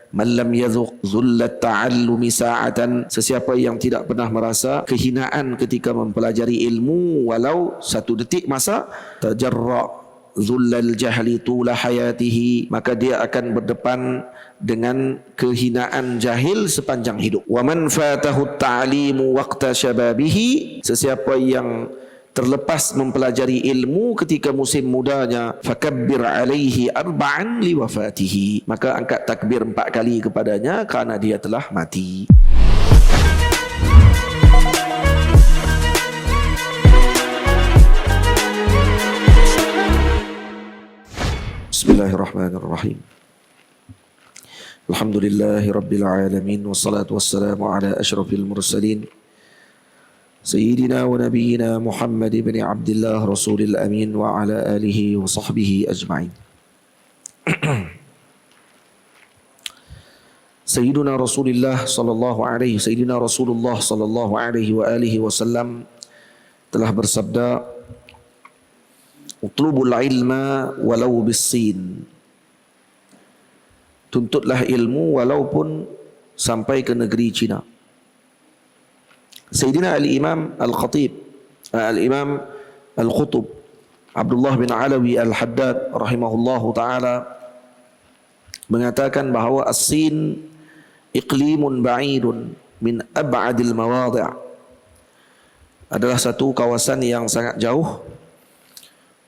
Man lam yadhuq dhullat ta'allumi sa'atan, sesiapa yang tidak pernah merasa kehinaan ketika mempelajari ilmu walau satu detik masa, tajarra dhullal jahli tula hayatihi, maka dia akan berdepan dengan kehinaan jahil sepanjang hidup. Wa man fatahu at-ta'limu waqta syababihi, sesiapa yang terlepas mempelajari ilmu ketika musim mudanya, fakabbir alaihi arba'an liwafatihi, maka angkat takbir 4 kali kepadanya kerana dia telah mati. Bismillahirrahmanirrahim. Alhamdulillahi rabbil alamin, wassalatu wassalamu ala asyrafil mursalin Sayyidina wa nabiyyina Muhammad ibn Abdullah Rasulil Amin wa ala alihi wa sahbihi ajma'in. Sayyidina Rasulullah sallallahu alaihi wa alihi wasallam telah bersabda, "Utlubul ilma walau bis-sin." Tuntutlah ilmu walaupun sampai ke negeri Cina. Sayyidina Al-Imam Al-Khatib, Al-Imam Al-Qutub Abdullah bin Alawi Al-Haddad rahimahullahu ta'ala mengatakan bahawa as-Sin iqlimun ba'idun min ab'adil mawadhi', adalah satu kawasan yang sangat jauh.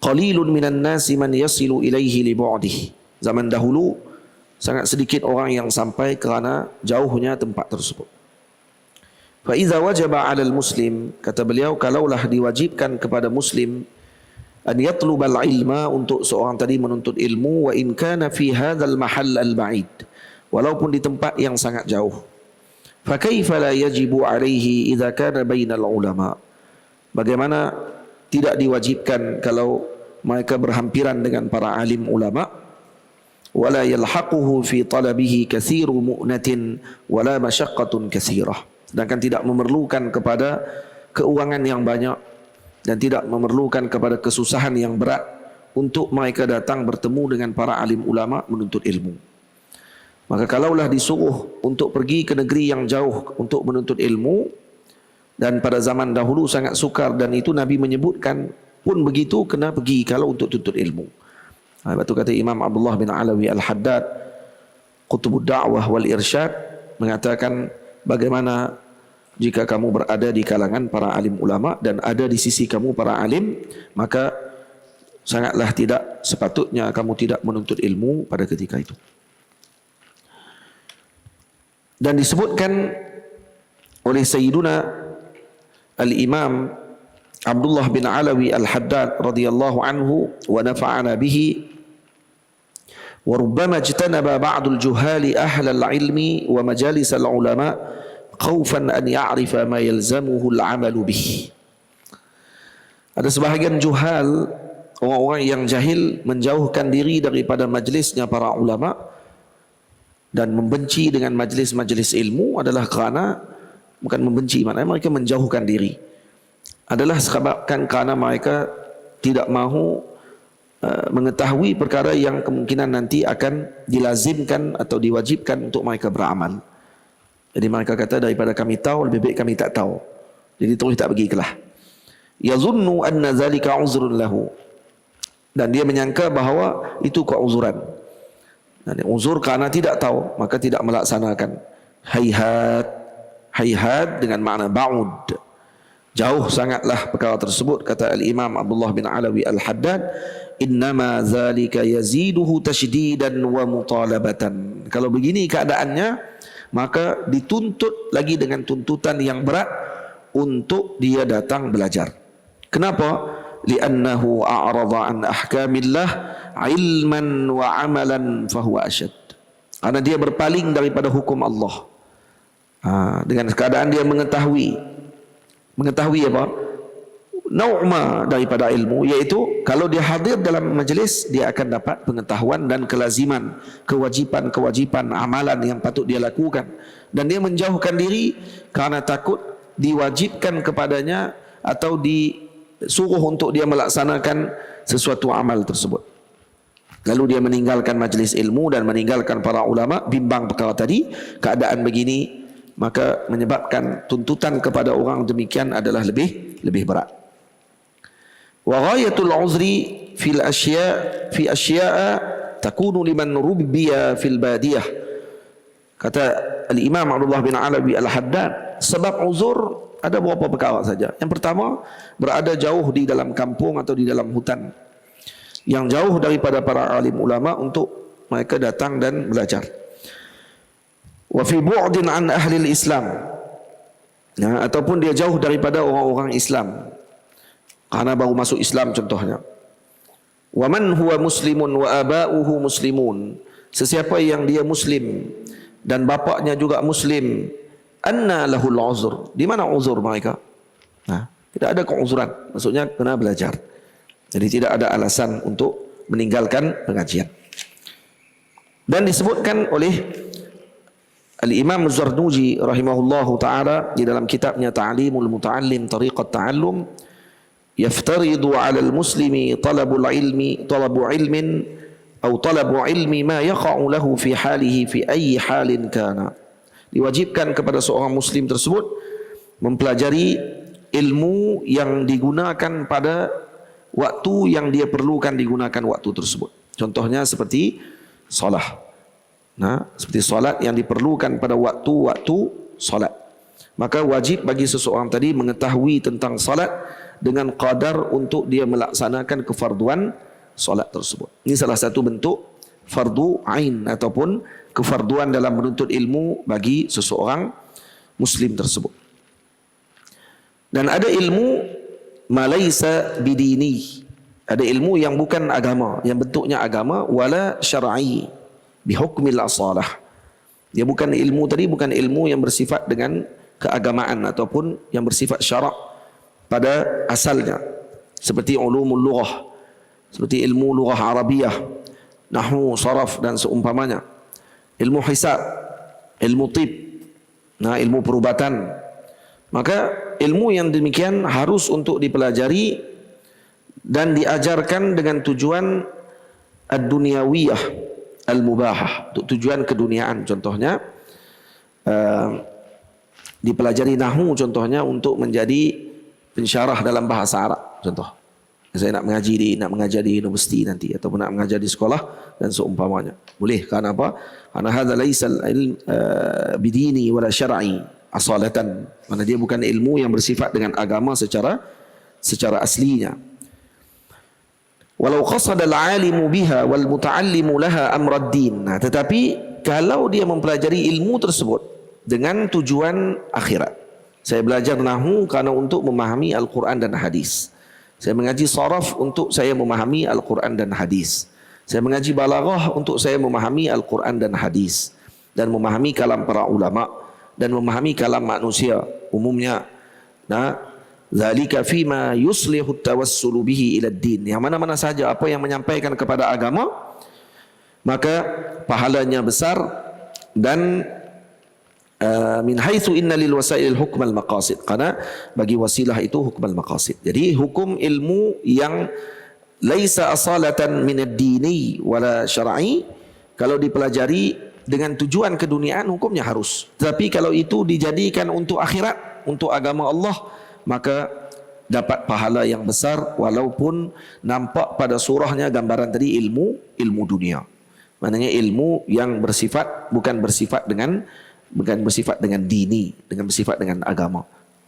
Qalilun minan nasi man yasilu ilaihi li bu'dihi. Zaman dahulu sangat sedikit orang yang sampai kerana jauhnya tempat tersebut. Fa idza wajaba 'alal muslim, kata beliau, kalaulah diwajibkan kepada muslim an yatlubal ilma, untuk seorang tadi menuntut ilmu, wa in kana fi hadzal mahall al ba'id, walaupun di tempat yang sangat jauh. Fa kaifa la yajibu 'alaihi idza kana bainal ulama, bagaimana tidak diwajibkan kalau mereka berhampiran dengan para alim ulama. Wala yalhaquhu fi talabihi kathiru mu'natin wala masyaqqatun kathirah, sedangkan tidak memerlukan kepada keuangan yang banyak dan tidak memerlukan kepada kesusahan yang berat untuk mereka datang bertemu dengan para alim ulama menuntut ilmu. Maka kalaulah disuruh untuk pergi ke negeri yang jauh untuk menuntut ilmu, dan pada zaman dahulu sangat sukar, dan itu Nabi menyebutkan pun begitu, kena pergi kalau untuk tuntut ilmu. Sebab itu kata Imam Abdullah bin Alawi Al-Haddad, Qutbud Da'wah wal Irsyad, mengatakan, bagaimana jika kamu berada di kalangan para alim ulama dan ada di sisi kamu para alim, maka sangatlah tidak sepatutnya kamu tidak menuntut ilmu pada ketika itu. Dan disebutkan oleh Sayyiduna Al-Imam Abdullah bin Alawi Al-Haddad radhiyallahu anhu wa nafa'ana bihi, wa rubbama ijtanaba ba'dul juhali ahlal ilmi wa majalisal ulama khaufan an ya'rifa ma yalzamuhu al-'amalu bihi. Ada sebahagian juhal, orang-orang yang jahil, menjauhkan diri daripada majlisnya para ulama dan membenci dengan majlis-majlis ilmu adalah kerana, bukan membenci, maknanya mereka menjauhkan diri, adalah sebabkan kerana mereka tidak mahu mengetahui perkara yang kemungkinan nanti akan dilazimkan atau diwajibkan untuk mereka beramal. Jadi mereka kata, daripada kami tahu, lebih baik kami tak tahu, jadi terus tak pergi kelah. Yazunnu anna zalika uzrun lahu, dan dia menyangka bahawa itu keuzuran. Dan uzur kerana tidak tahu, maka tidak melaksanakan. Hayhat, hayhat dengan makna ba'ud, jauh sangatlah perkara tersebut. Kata Al-Imam Abdullah bin Alawi Al-Haddad, innama zalika yaziduhu tashdidan wa mutalabatan. Kalau begini keadaannya, maka dituntut lagi dengan tuntutan yang berat untuk dia datang belajar. Kenapa? Li'annahu a'rada an ahkamillah ilman wa amalan fahuwa asyad. Karena dia berpaling daripada hukum Allah. Dengan keadaan dia mengetahui apa? Nau'ma daripada ilmu, iaitu kalau dia hadir dalam majlis, dia akan dapat pengetahuan dan kelaziman, kewajipan-kewajipan amalan yang patut dia lakukan. Dan dia menjauhkan diri kerana takut diwajibkan kepadanya atau disuruh untuk dia melaksanakan sesuatu amal tersebut. lalu dia meninggalkan majlis ilmu dan meninggalkan para ulama, bimbang perkara tadi, keadaan begini, maka menyebabkan tuntutan kepada orang demikian adalah lebih berat. Wa ghayatul uzri fi asya'a takunu liman rubbiya fil badiyah. Kata Al-Imam Abdullah bin Alawi Al-Haddad, sebab uzur ada beberapa perkara saja. Yang pertama, berada jauh di dalam kampung atau di dalam hutan, yang jauh daripada para alim ulama untuk mereka datang dan belajar. Wa fi bu'din an ahli Islam, ataupun dia jauh daripada orang-orang Islam karena baru masuk Islam contohnya. Wa man huwa muslimun wa aba'uhu muslimun, sesiapa yang dia muslim dan bapaknya juga muslim, anna lahul uzur, di mana uzur mereka? Tidak ada keuzuran, maksudnya kena belajar. Jadi tidak ada alasan untuk meninggalkan pengajian. Dan disebutkan oleh Al-Imam Az-Zarnuji rahimahullahu ta'ala di dalam kitabnya Ta'limul Muta'allim Tariqat Ta'allum, yaftaridu 'ala al-muslimi talabu ilmin atau talabu ilmi ma yaqa'u lahu fi halihi fi ayyi halin kana. Diwajibkan kepada seorang muslim tersebut mempelajari ilmu yang digunakan pada waktu yang dia perlukan digunakan waktu tersebut. Contohnya seperti solat. Seperti solat yang diperlukan pada waktu-waktu solat. Maka wajib bagi seseorang tadi mengetahui tentang solat dengan qadar untuk dia melaksanakan kefarduan solat tersebut. Ini salah satu bentuk fardu ain ataupun kefarduan dalam menuntut ilmu bagi seseorang muslim tersebut. Dan ada ilmu malaysa bidini, ada ilmu yang bukan agama, yang bentuknya agama, wala syar'i bihukmil asalah. Dia bukan ilmu tadi, bukan ilmu yang bersifat dengan keagamaan ataupun yang bersifat syarak pada asalnya, seperti ulumul lughah, seperti ilmu lughah Arabiyah, nahwu, saraf dan seumpamanya, ilmu hisab, ilmu tib, ilmu perubatan. Maka ilmu yang demikian harus untuk dipelajari dan diajarkan dengan tujuan ad-dunyawiyah al-mubahah, untuk tujuan keduniaan. Contohnya dipelajari nahwu contohnya untuk menjadi pensyarah dalam bahasa Arab. Contoh, saya nak mengajar di universiti nanti ataupun nak mengajar di sekolah dan seumpamanya. Boleh, karena apa? Karena hadza laisa al-ilm bidini wala syar'i asalatan. Mana dia bukan ilmu yang bersifat dengan agama secara aslinya. Walau qasada al-alimu biha wal muta'allimu laha amrad din. Tetapi kalau dia mempelajari ilmu tersebut dengan tujuan akhirat. Saya belajar nahwu karena untuk memahami Al-Quran dan hadis. Saya mengaji saraf untuk saya memahami Al-Quran dan hadis. Saya mengaji balaghah untuk saya memahami Al-Quran dan hadis, dan memahami kalam para ulama dan memahami kalam manusia umumnya. Zalika fima yuslihu tawassulu bihi ila din. Yang mana-mana saja apa yang menyampaikan kepada agama, maka pahalanya besar. Dan min haitsu inna lil wasailil hukmal maqasid, karena bagi wasilah itu hukmal maqasid. Jadi hukum ilmu yang laisa asalatan min ad-dini wala syar'i, kalau dipelajari dengan tujuan keduniaan hukumnya harus. Tapi kalau itu dijadikan untuk akhirat, untuk agama Allah, maka dapat pahala yang besar walaupun nampak pada surahnya gambaran tadi ilmu dunia. Maknanya ilmu yang bukan bersifat dengan dini, dengan bersifat dengan agama.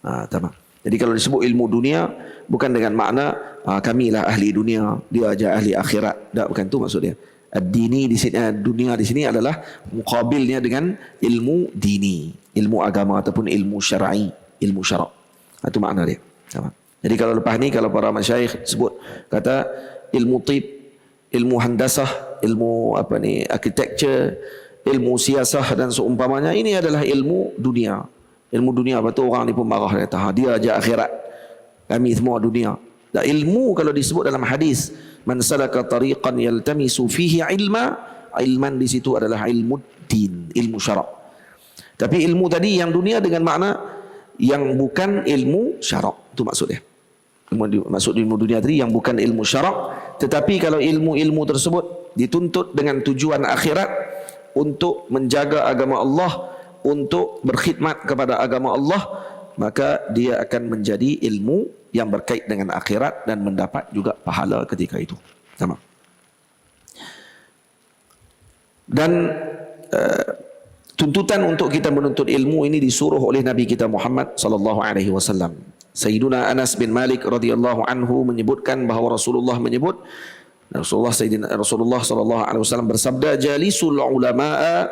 Tamam. Jadi kalau disebut ilmu dunia bukan dengan makna kamilah ahli dunia, dia aja ahli akhirat. Tak, bukan tu maksudnya. Ad-dini di sini, dunia di sini adalah muqabilnya dengan ilmu dini, ilmu agama ataupun ilmu syar'i, ilmu syarak. Itu makna dia. Tamam. Jadi kalau lepas ni, kalau para masyayikh sebut kata ilmu tib, ilmu handasah, ilmu architecture, ilmu siasah dan seumpamanya, ini adalah ilmu dunia. Ilmu dunia, lepas tu orang ni pun marah, dia kata dia aja akhirat, kami semua dunia. Dan ilmu kalau disebut dalam hadis, man salaka tariqan yaltamisu fihi ilman di situ adalah ilmu din, ilmu syarak. Tapi ilmu tadi yang dunia dengan makna yang bukan ilmu syarak, itu maksudnya. Maksud ilmu dunia tadi yang bukan ilmu syarak. Tetapi kalau ilmu-ilmu tersebut dituntut dengan tujuan akhirat untuk menjaga agama Allah, untuk berkhidmat kepada agama Allah, maka dia akan menjadi ilmu yang berkait dengan akhirat dan mendapat juga pahala ketika itu. Sama. Dan tuntutan untuk kita menuntut ilmu ini disuruh oleh Nabi kita Muhammad sallallahu alaihi wasallam. Sayyiduna Anas bin Malik radhiyallahu anhu menyebutkan bahawa Rasulullah menyebut, Rasulullah sallallahu alaihi wasallam bersabda, jalisul ulama'a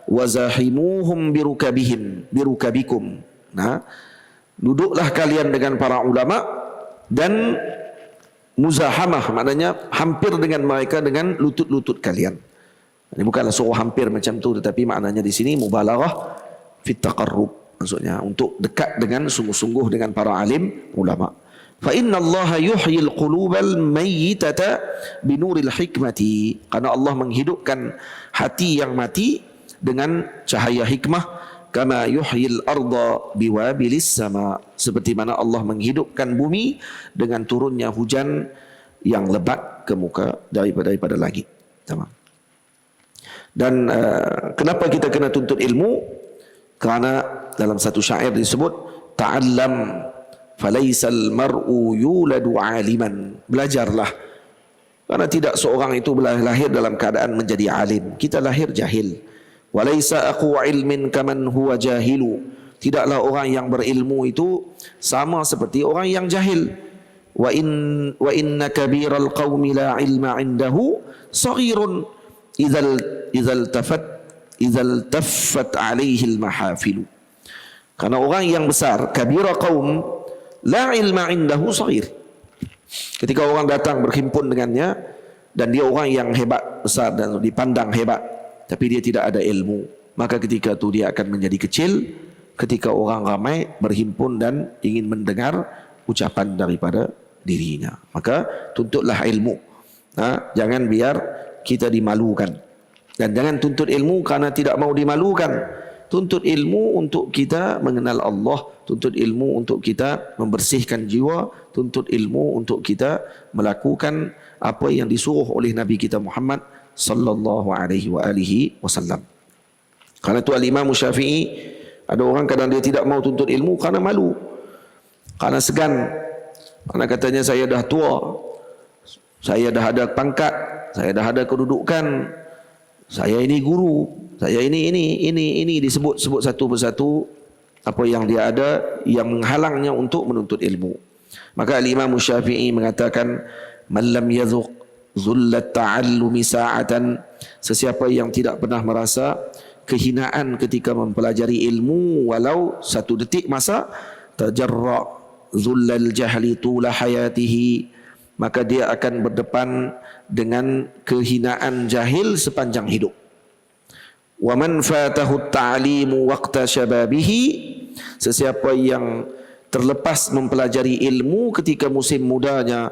wa zahimuhum birukabikum. Nah, duduklah kalian dengan para ulama dan muzahamah, maknanya hampir dengan mereka dengan lutut-lutut kalian. Ini bukanlah suruh hampir macam tu, tetapi maknanya di sini mubalaghah fit taqarrub, maksudnya untuk dekat dengan sungguh-sungguh dengan para alim ulama. Fa inna Allah yuhyil qulubal mayyitata binuril hikmati, karena Allah menghidupkan hati yang mati dengan cahaya hikmah. Kama yuhyil arda biwabilis sama, seperti mana Allah menghidupkan bumi dengan turunnya hujan yang lebat ke muka daripada langit. Tamam. Dan kenapa kita kena tuntut ilmu? Kerana dalam satu syair disebut, ta'allam falaisal mar'u yuladu aliman. Belajarlah, karena tidak seorang itu lahir dalam keadaan menjadi alim. Kita lahir jahil. Walaisa aqu ilmin kaman huwa jahilu. Tidaklah orang yang berilmu itu sama seperti orang yang jahil. Wa inna kabiral qaumi la ilma indahu saghirun idzal taffat alaihi almahafilu. Karena orang yang besar, kabira qaum, la ilma indahu saghir. Ketika orang datang berhimpun dengannya dan dia orang yang hebat, besar dan dipandang hebat, tapi dia tidak ada ilmu, maka ketika itu dia akan menjadi kecil ketika orang ramai berhimpun dan ingin mendengar ucapan daripada dirinya. Maka tuntutlah ilmu. Jangan biar kita dimalukan. Dan jangan tuntut ilmu karena tidak mau dimalukan. Tuntut ilmu untuk kita mengenal Allah, tuntut ilmu untuk kita membersihkan jiwa, tuntut ilmu untuk kita melakukan apa yang disuruh oleh Nabi kita Muhammad sallallahu alaihi wa alihi wasallam. Karena itu al-Imam Syafi'i, ada orang kadang dia tidak mau tuntut ilmu karena malu, karena segan, karena katanya saya dah tua, saya dah ada pangkat, saya dah ada kedudukan, saya ini guru, saya ini disebut satu persatu apa yang dia ada yang menghalangnya untuk menuntut ilmu. Maka al-Imam Syafi'i mengatakan, man lam yadhuq zullat ta'allumi sa'atan, sesiapa yang tidak pernah merasa kehinaan ketika mempelajari ilmu walau satu detik masa, tajarra zullal jahli tula hayatihi, maka dia akan berdepan dengan kehinaan jahil sepanjang hidup. Wa man fatahu at-ta'limu waqta syababihi, sesiapa yang terlepas mempelajari ilmu ketika musim mudanya,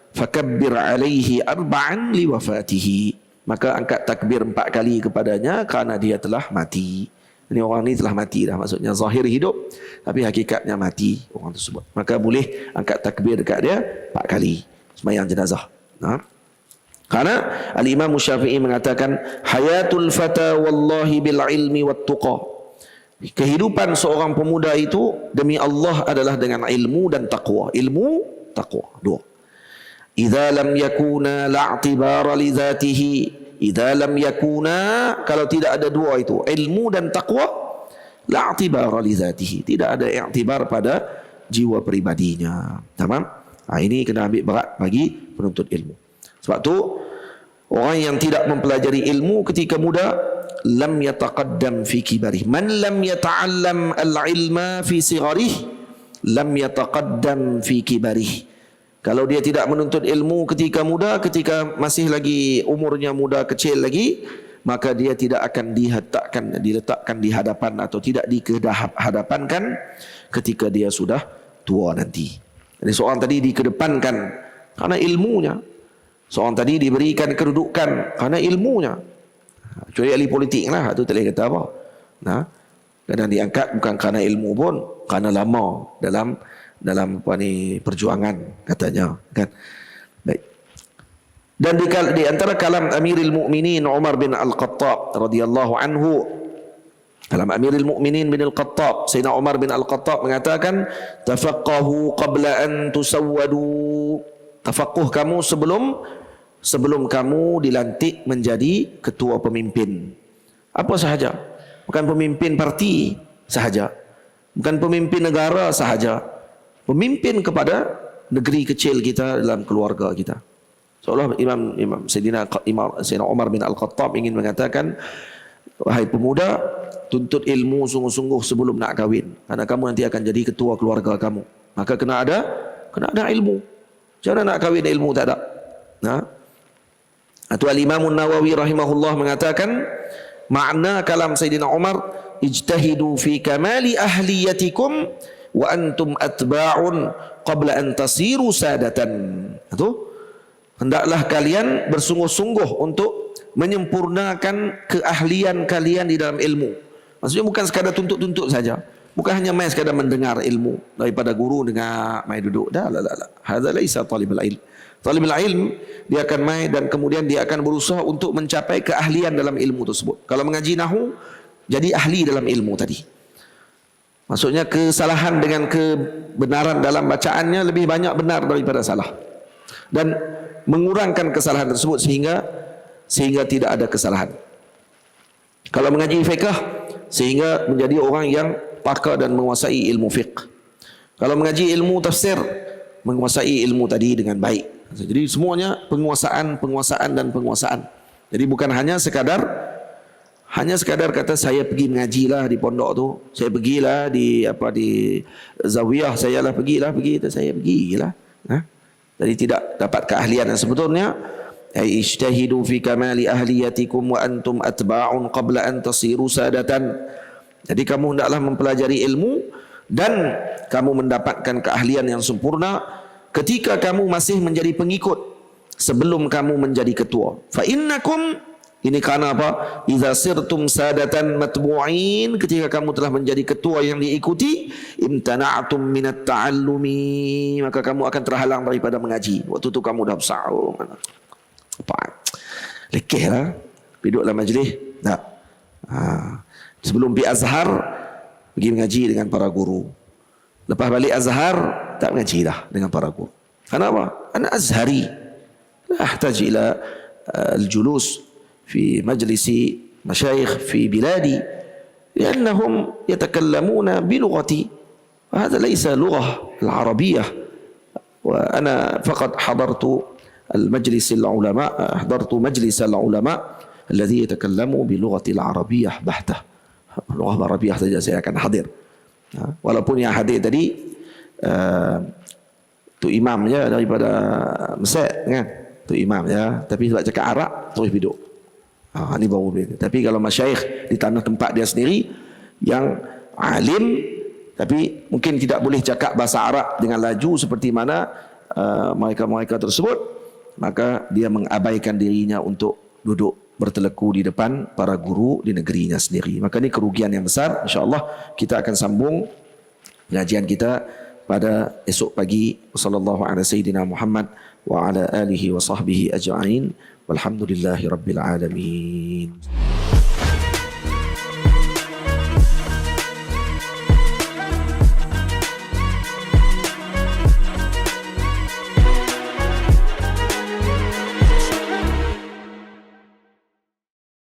fakabbir alaihi arba'an liwafatihi, maka angkat takbir 4 kali kepadanya kerana dia telah mati. Ini orang ni telah mati dah, maksudnya zahir hidup tapi hakikatnya mati orang tersebut. Maka boleh angkat takbir dekat dia 4 kali sembahyang jenazah. Karena al-Imam Syafi'i mengatakan, hayatul fata wallahi bil ilmi wat tuqa, kehidupan seorang pemuda itu demi Allah adalah dengan ilmu dan taqwa. Ilmu, taqwa, dua. Idza lam yakuna la'tibara li dzatihi, idza lam yakuna, kalau tidak ada dua itu, ilmu dan taqwa, la'tibara li dzatihi, tidak ada i'tibar pada jiwa pribadinya. Tamam? Ini kena ambil berat bagi penuntut ilmu. Sebab tu orang yang tidak mempelajari ilmu ketika muda, lam yataqaddam fi kibarih. Man lam yata'allam al-ilma fi sigharih, lam yataqaddam fi kibarih. Kalau dia tidak menuntut ilmu ketika muda, ketika masih lagi umurnya muda kecil lagi, maka dia tidak akan diletakkan di hadapan atau tidak dikehadapankan ketika dia sudah tua nanti. Jadi seorang tadi dikedepankan karena ilmunya. Seorang tadi diberikan kedudukan karena ilmunya. Kecuali ahli politik lah, itu tak boleh kata apa. Kadang diangkat bukan kerana ilmu pun, kerana lama dalam apa ni perjuangan katanya, kan. Baik. Dan di antara kalam Amirul Mukminin Umar bin Al-Khattab radhiyallahu anhu, kalam Amirul Mukminin bin Al-Khattab, Sayyidina Umar bin Al-Khattab mengatakan, tafaqahu qabla an tusawwadu. Tafaqquh kamu sebelum kamu dilantik menjadi ketua pemimpin. Apa sahaja? Bukan pemimpin parti sahaja, bukan pemimpin negara sahaja, pemimpin kepada negeri kecil kita, dalam keluarga kita. Seolah Sayyidina Umar bin Al-Khattab ingin mengatakan, wahai pemuda, tuntut ilmu sungguh-sungguh sebelum nak kahwin, karena kamu nanti akan jadi ketua keluarga kamu. Maka kena ada ilmu. Jangan nak kahwin ilmu tak ada. Itu Al-Imam Nawawi rahimahullah mengatakan, makna kalam Sayyidina Umar, ijtahidu fi kamali ahliyatikum wa antum atba'un qabla an tasiru sadatan. Itu hendaklah kalian bersungguh-sungguh untuk menyempurnakan keahlian kalian di dalam ilmu. Maksudnya bukan sekadar tuntut-tuntut saja, bukan hanya main sekadar mendengar ilmu daripada guru, dengar main duduk. Dah, la. Hadza laisa talibul ilm. Talibul ilm dia akan main dan kemudian dia akan berusaha untuk mencapai keahlian dalam ilmu tersebut. Kalau mengaji nahwu, jadi ahli dalam ilmu tadi. Maksudnya kesalahan dengan kebenaran dalam bacaannya lebih banyak benar daripada salah. Dan mengurangkan kesalahan tersebut sehingga tidak ada kesalahan. Kalau mengaji fiqh, sehingga menjadi orang yang pakar dan menguasai ilmu fiqh. Kalau mengaji ilmu tafsir, menguasai ilmu tadi dengan baik. Jadi semuanya penguasaan dan penguasaan. Jadi bukan hanya sekadar kata saya pergi mengajilah di pondok tu, saya pergilah di zawiyah, saya pergilah. Jadi tidak dapat keahlian yang sebetulnya. Ijtahidu fi kamali ahliyatikum wa antum atba'un qabla an tasiru sadatan. Jadi kamu hendaklah mempelajari ilmu dan kamu mendapatkan keahlian yang sempurna ketika kamu masih menjadi pengikut sebelum kamu menjadi ketua. Fa innakum, ini karena apa? Idza sirtum sadatan matbu'in, ketika kamu telah menjadi ketua yang diikuti, imtana'tum minat ta'allumi, maka kamu akan terhalang daripada mengaji. Waktu itu kamu dah besar. Lekehlah duduk dalam majlis. Tak. Sebelum pergi Azhar, pergi mengaji dengan para guru. Lepas balik Azhar, tak mengaji dah dengan para guru. Kenapa? Ana Azhari. La ahtaj ila al-julus في مجلس مشايخ في بلادي لأنهم يتكلمون بلغتي، وهذا ليس لغة العربية، وأنا فقط حضرت مجلس العلماء الذي يتكلم بلغة العربية بحتة. لغة العربية saja saya akan hadir. Walaupun yang hadir tadi tu imamnya daripada Mesir kan, tu imamnya, tapi sebab cakap Arab terus hidup. Ini baru beda. Tapi kalau masyayikh di tanah tempat dia sendiri yang alim, tapi mungkin tidak boleh cakap bahasa Arab dengan laju seperti mana mereka tersebut, maka dia mengabaikan dirinya untuk duduk berteleku di depan para guru di negerinya sendiri. Maka ini kerugian yang besar. InsyaAllah kita akan sambung pengajian kita pada esok pagi. Wassallallahu ala sayyidina Muhammad wa ala alihi wa sahbihi ajma'in. Walhamdulillahi rabbil alamin.